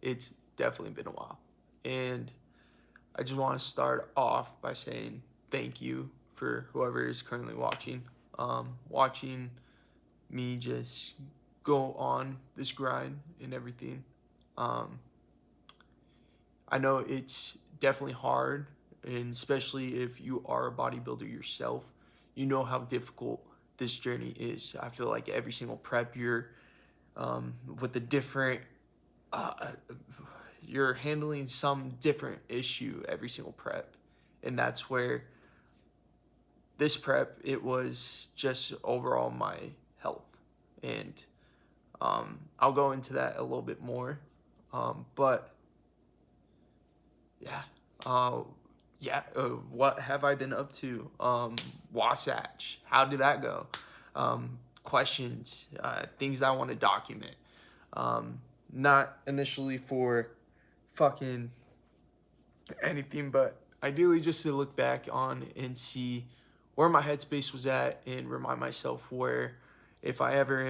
it's definitely been a while. And I just want to start off by saying thank you for whoever is currently watching. Watching me just go on this grind and everything. Um, I know it's definitely hard, and especially if you are a bodybuilder yourself, you know how difficult this journey is. I feel like every single prep you're with a different, uh, you're handling some different issue every single prep, and that's where this prep it was just overall my health, and I'll go into that a little bit more, but yeah. Uh, what have I been up to? Wasatch. How did that go? Questions, things that I want to document. Not initially for fucking anything, but ideally just to look back on and see where my headspace was at and remind myself where if I ever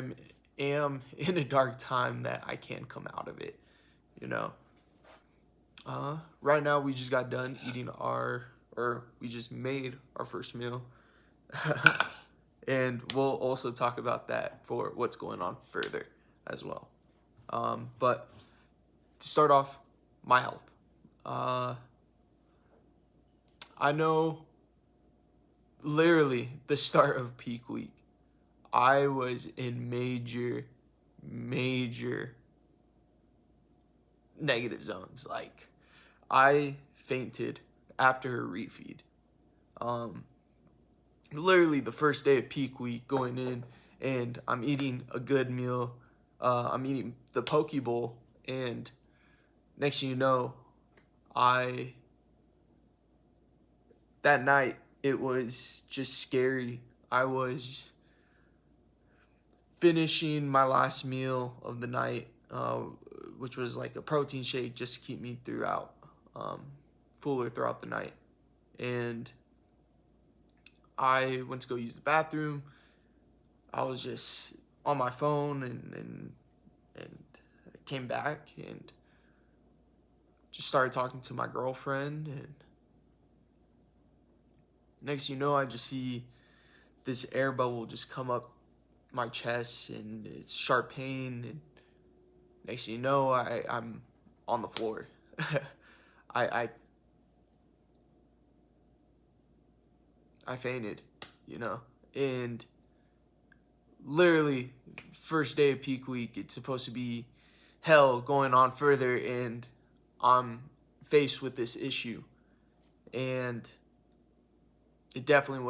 am in a dark time that I can come out of it, you know. Right now we just got done eating we just made our first meal. And we'll also talk about that for what's going on further as well. But to start off, my health. I know literally the start of peak week, I was in major negative zones. Like, I fainted after a refeed. Literally the first day of peak week going in, and I'm eating a good meal. I'm eating the poke bowl, and next thing you know, that night it was just scary. I was finishing my last meal of the night, which was like a protein shake just to keep me fuller throughout the night. And I went to go use the bathroom. I was just on my phone and came back and just started talking to my girlfriend. And next you know, I just see this air bubble just come up my chest and it's sharp pain. And next you know, I'm on the floor. I I fainted, you know, and literally first day of peak week, it's supposed to be hell going on further, and I'm faced with this issue, and it definitely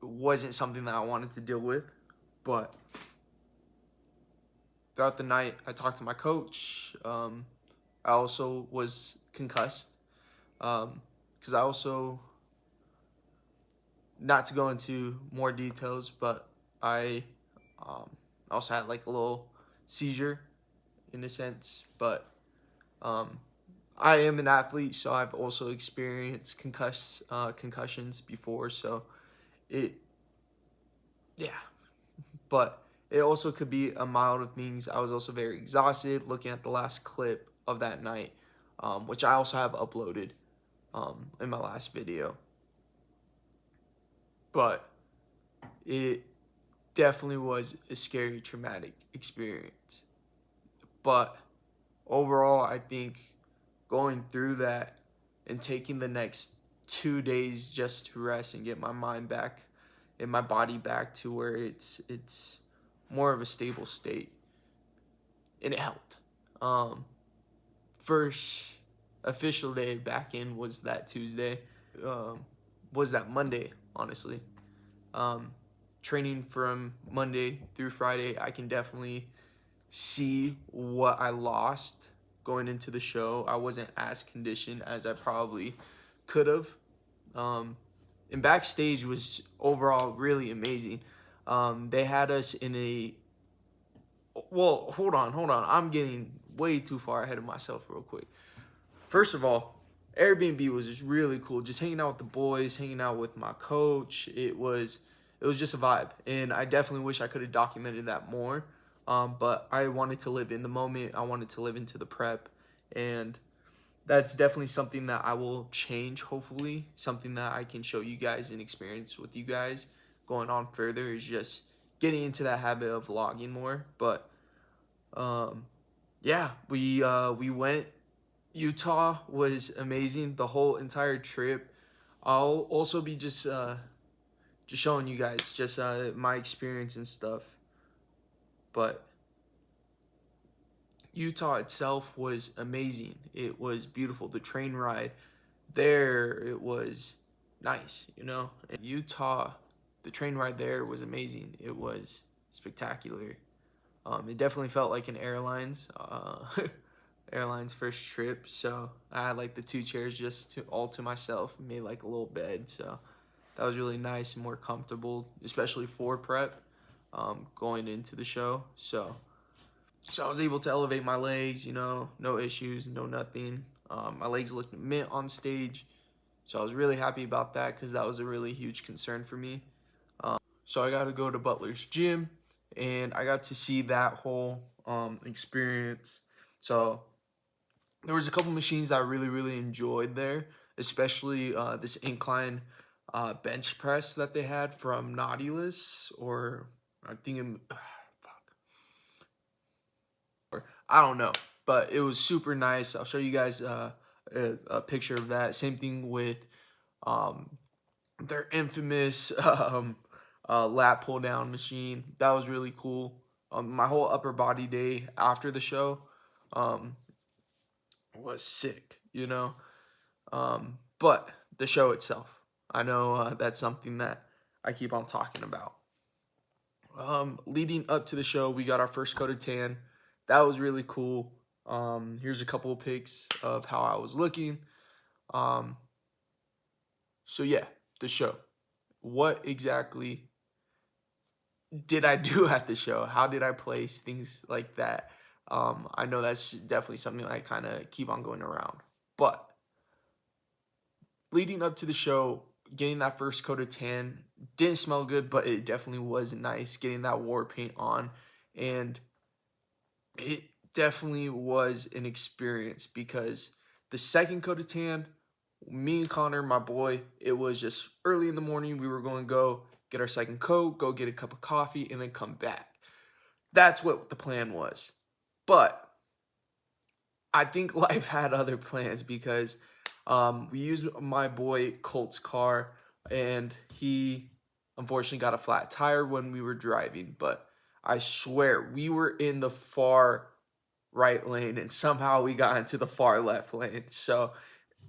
wasn't something that I wanted to deal with. But throughout the night, I talked to my coach. I also was concussed, because I also, not to go into more details, but I also had like a little seizure in a sense. But I am an athlete, so I've also experienced concussions before. So it, yeah. But it also could be a mild of things. I was also very exhausted looking at the last clip of that night, which I also have uploaded in my last video. But it definitely was a scary, traumatic experience. But overall, I think going through that and taking the next 2 days just to rest and get my mind back and my body back to where it's more of a stable state, and it helped. First official day back in was that Tuesday. Was that Monday, honestly. Training from Monday through Friday, I can definitely see what I lost going into the show. I wasn't as conditioned as I probably could have. And backstage was overall really amazing. They had us in a... Well, hold on. I'm getting way too far ahead of myself real quick. First of all, Airbnb was just really cool. Just hanging out with the boys, hanging out with my coach. It was just a vibe. And I definitely wish I could have documented that more. But I wanted to live in the moment. I wanted to live into the prep, and that's definitely something that I will change, hopefully. Something that I can show you guys and experience with you guys going on further is just getting into that habit of vlogging more. But yeah, we went. Utah was amazing the whole entire trip. I'll also be just showing you guys just my experience and stuff. But Utah itself was amazing. It was beautiful. The train ride there, it was nice, you know. And Utah, the train ride there was amazing. It was spectacular. It definitely felt like an airline's first trip. So I had like the two chairs just all to myself, made like a little bed. So that was really nice and more comfortable, especially for prep, going into the show. So I was able to elevate my legs, you know, no issues, no nothing. My legs looked mint on stage. So I was really happy about that because that was a really huge concern for me. So I got to go to Butler's gym, and I got to see that whole experience. So there was a couple machines that I really enjoyed there, especially this incline bench press that they had from Nautilus, or I think I don't know, but it was super nice. I'll show you guys a picture of that. Same thing with um, their infamous lat pull down machine. That was really cool. My whole upper body day after the show um, was sick, you know. But the show itself, I know that's something that I keep on talking about. Leading up to the show, we got our first coat of tan. That was really cool. Here's a couple of pics of how I was looking. Um, so yeah, the show. What exactly did I do at the show? How did I place things like that? I know that's definitely something I kind of keep on going around. But leading up to the show, getting that first coat of tan didn't smell good, but it definitely was nice getting that war paint on. And it definitely was an experience because the second coat of tan, me and Connor, my boy, it was just early in the morning. We were going to go get our second coat, go get a cup of coffee, and then come back. That's what the plan was. But I think life had other plans because we used my boy Colt's car, and he unfortunately got a flat tire when we were driving. But I swear we were in the far right lane, and somehow we got into the far left lane. So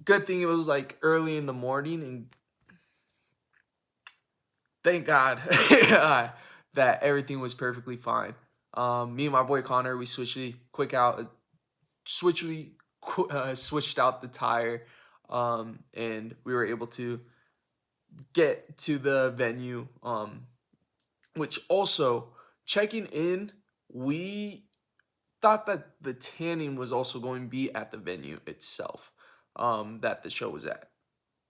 good thing it was like early in the morning, and thank God that everything was perfectly fine. Me and my boy Connor, we switched out the tire, and we were able to get to the venue. Which also, checking in, we thought that the tanning was also going to be at the venue itself, that the show was at.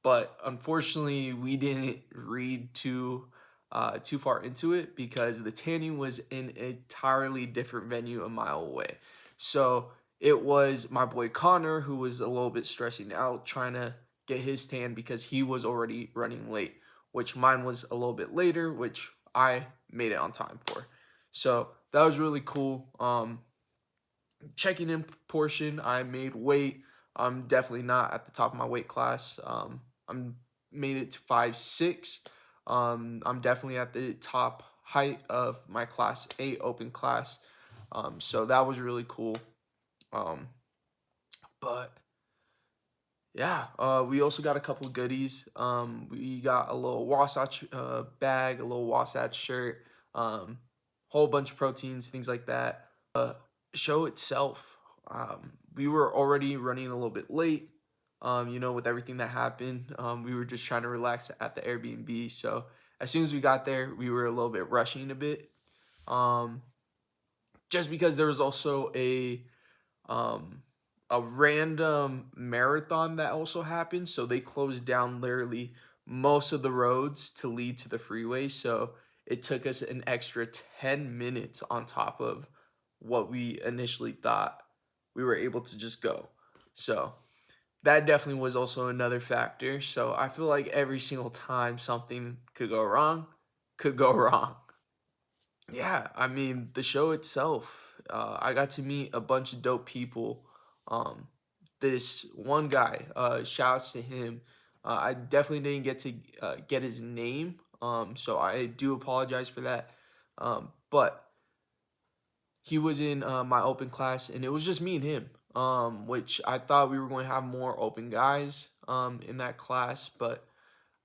But unfortunately, we didn't read too far into it because the tanning was in an entirely different venue a mile away. So it was my boy Connor who was a little bit stressing out trying to get his tan because he was already running late, which mine was a little bit later, which I made it on time for. So that was really cool. Checking in portion, I made weight. I'm definitely not at the top of my weight class. I'm made it to 5'6". I'm definitely at the top height of my class 8 open class. So that was really cool. But yeah, we also got a couple of goodies. We got a little Wasatch bag, a little Wasatch shirt, whole bunch of proteins, things like that. Show itself, we were already running a little bit late. You know, with everything that happened, we were just trying to relax at the Airbnb. So as soon as we got there, we were a little bit rushing a bit, just because there was also a random marathon that also happened. So they closed down literally most of the roads to lead to the freeway. So it took us an extra 10 minutes on top of what we initially thought, we were able to just go. So that definitely was also another factor. So I feel like every single time something could go wrong, could go wrong. Yeah, I mean, the show itself, I got to meet a bunch of dope people. Um, this one guy, shouts to him. I definitely didn't get to get his name, so I do apologize for that. But he was in my open class, and it was just me and him, which I thought we were going to have more open guys in that class, but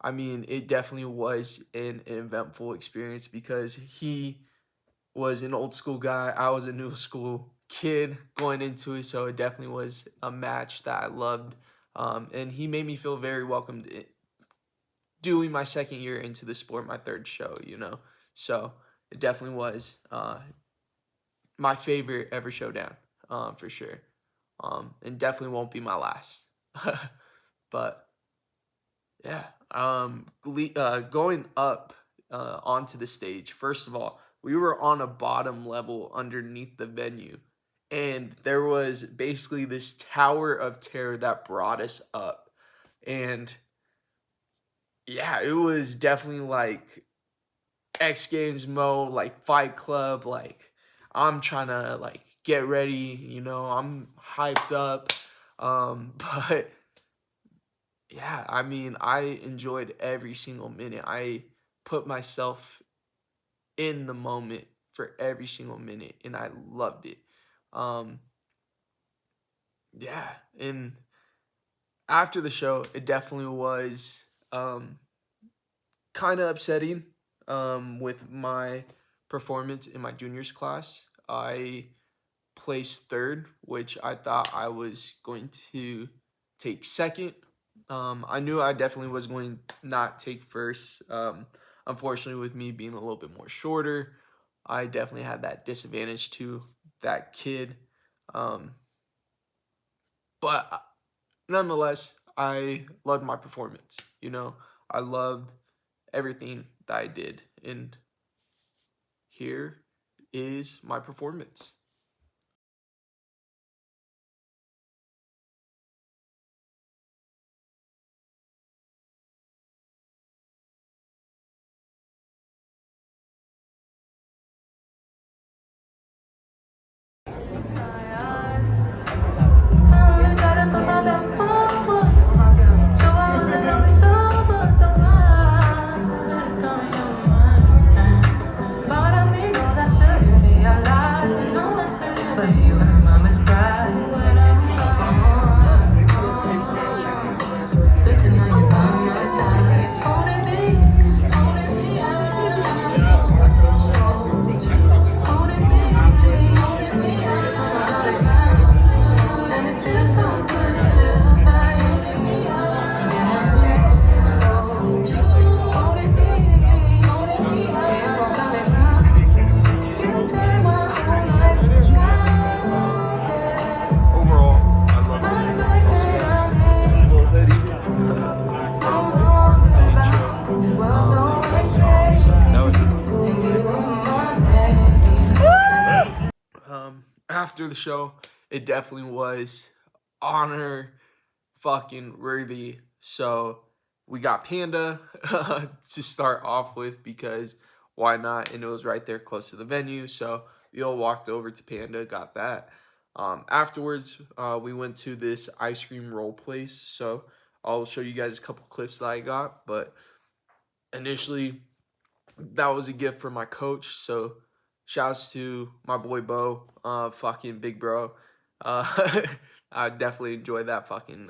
I mean, it definitely was an eventful experience because he was an old school guy. I was a new school kid going into it, so it definitely was a match that I loved. And he made me feel very welcomed doing my second year into the sport, my third show, you know. So it definitely was my favorite ever showdown, for sure. And definitely won't be my last. But yeah, going up onto the stage. First of all, we were on a bottom level underneath the venue, and there was basically this tower of terror that brought us up. And yeah, it was definitely like X Games mode, like Fight Club. Like I'm trying to like get ready, you know, I'm hyped up. But yeah, I mean, I enjoyed every single minute. I put myself in the moment for every single minute, and I loved it. Um, yeah, and after the show, it definitely was kind of upsetting with my performance in my juniors class. I placed third, which I thought I was going to take second. I knew I definitely was going to not take first. Unfortunately, with me being a little bit more shorter, I definitely had that disadvantage to that kid. Um, but nonetheless, I loved my performance. You know, I loved everything that I did. And here is my performance. Overall, I love it. Also, little hoodie from the intro. That song. So that was after the show, it definitely was honor fucking worthy. So we got Panda to start off with because why not? And it was right there close to the venue. So we all walked over to Panda, got that. Afterwards, we went to this ice cream roll place. So I'll show you guys a couple clips that I got. But initially, that was a gift from my coach. So shouts to my boy Bo, fucking big bro. I definitely enjoyed that fucking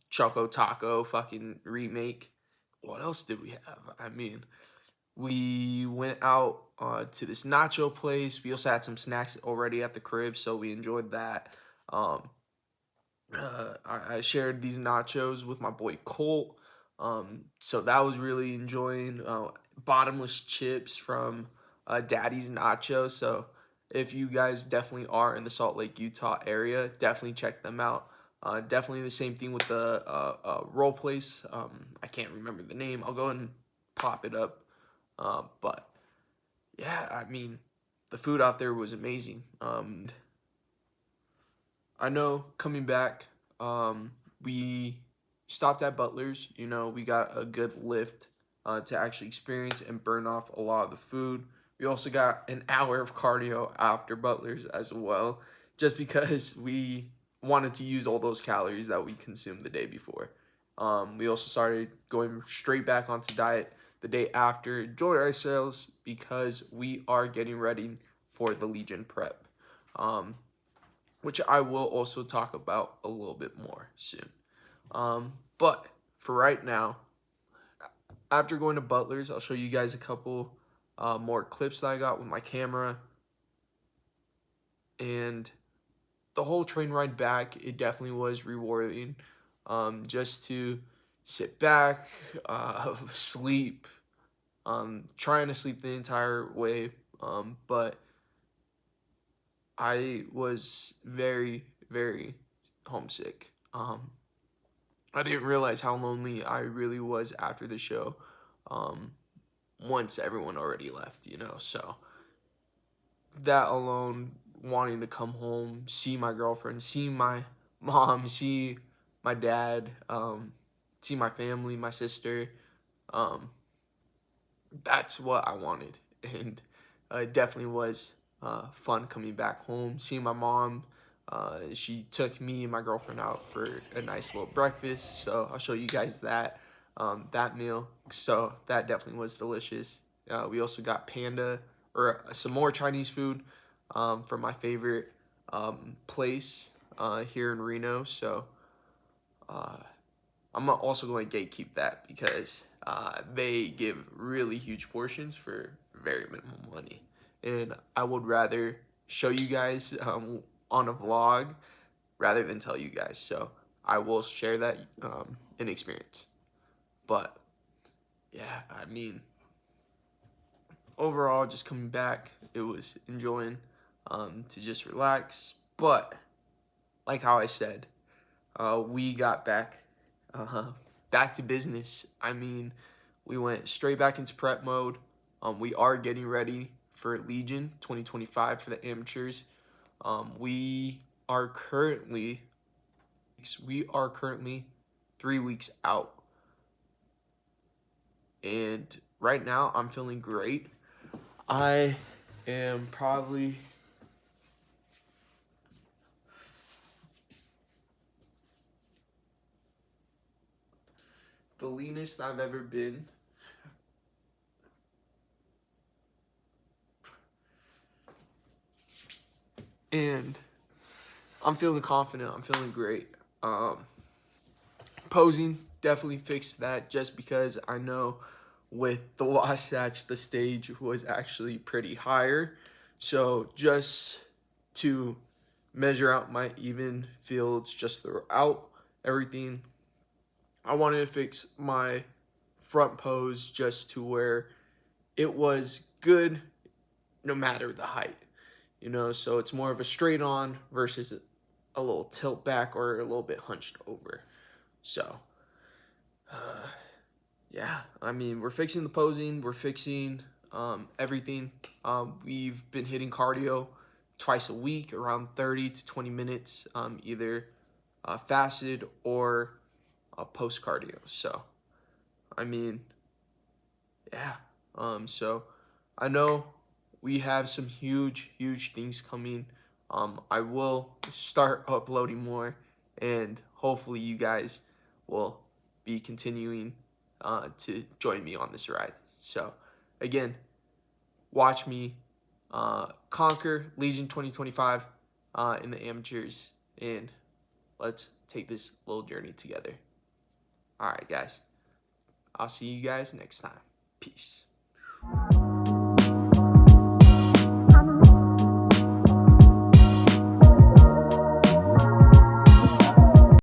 Choco Taco fucking remake. What else did we have? I mean, we went out to this nacho place. We also had some snacks already at the crib, so we enjoyed that. Um, I shared these nachos with my boy Colt. So that was really enjoying bottomless chips from Daddy's Nachos. So if you guys definitely are in the Salt Lake, Utah area, definitely check them out. Definitely the same thing with the roll place. I can't remember the name. I'll go ahead and pop it up. But yeah, I mean, the food out there was amazing. I know coming back, we stopped at Butler's. You know, we got a good lift to actually experience and burn off a lot of the food. We also got an hour of cardio after Butler's as well, just because we wanted to use all those calories that we consumed the day before. We also started going straight back onto diet the day after, enjoyed ourselves because we are getting ready for the Legion prep, which I will also talk about a little bit more soon. But for right now, after going to Butler's, I'll show you guys a couple more clips that I got with my camera. And the whole train ride back, it definitely was rewarding. Just to sit back, sleep, trying to sleep the entire way. But I was very, very homesick. I didn't realize how lonely I really was after the show, once everyone already left, you know. So that alone, wanting to come home, see my girlfriend, see my mom, see my dad, see my family, my sister, that's what I wanted. And it definitely was fun coming back home, seeing my mom. She took me and my girlfriend out for a nice little breakfast, so I'll show you guys that meal. So that definitely was delicious. We also got panda, or some more Chinese food from my favorite place here in Reno. So I'm also going to gatekeep that because they give really huge portions for very minimal money. And I would rather show you guys on a vlog rather than tell you guys. So I will share that in experience. But yeah, I mean, overall, just coming back, it was enjoying to just relax. But like how I said, we got back to business. I mean, we went straight back into prep mode. We are getting ready for Legion 2025 for the amateurs. We are currently 3 weeks out, and right now I'm feeling great. I am probably the leanest I've ever been. And I'm feeling confident. I'm feeling great. Posing definitely fixed that, just because I know with the Wasatch, the stage was actually pretty higher. So just to measure out my even fields just throughout everything, I wanted to fix my front pose just to where it was good no matter the height, you know. So it's more of a straight on versus a little tilt back or a little bit hunched over. So yeah, I mean, we're fixing the posing, we're fixing everything. We've been hitting cardio twice a week, around 30 to 20 minutes, either fasted or post cardio. So I mean, yeah. So I know we have some huge things coming. I will start uploading more, and hopefully you guys will be continuing to join me on this ride. So again, watch me conquer Legion 2025 in the amateurs, and let's take this little journey together. All right, guys. I'll see you guys next time. Peace.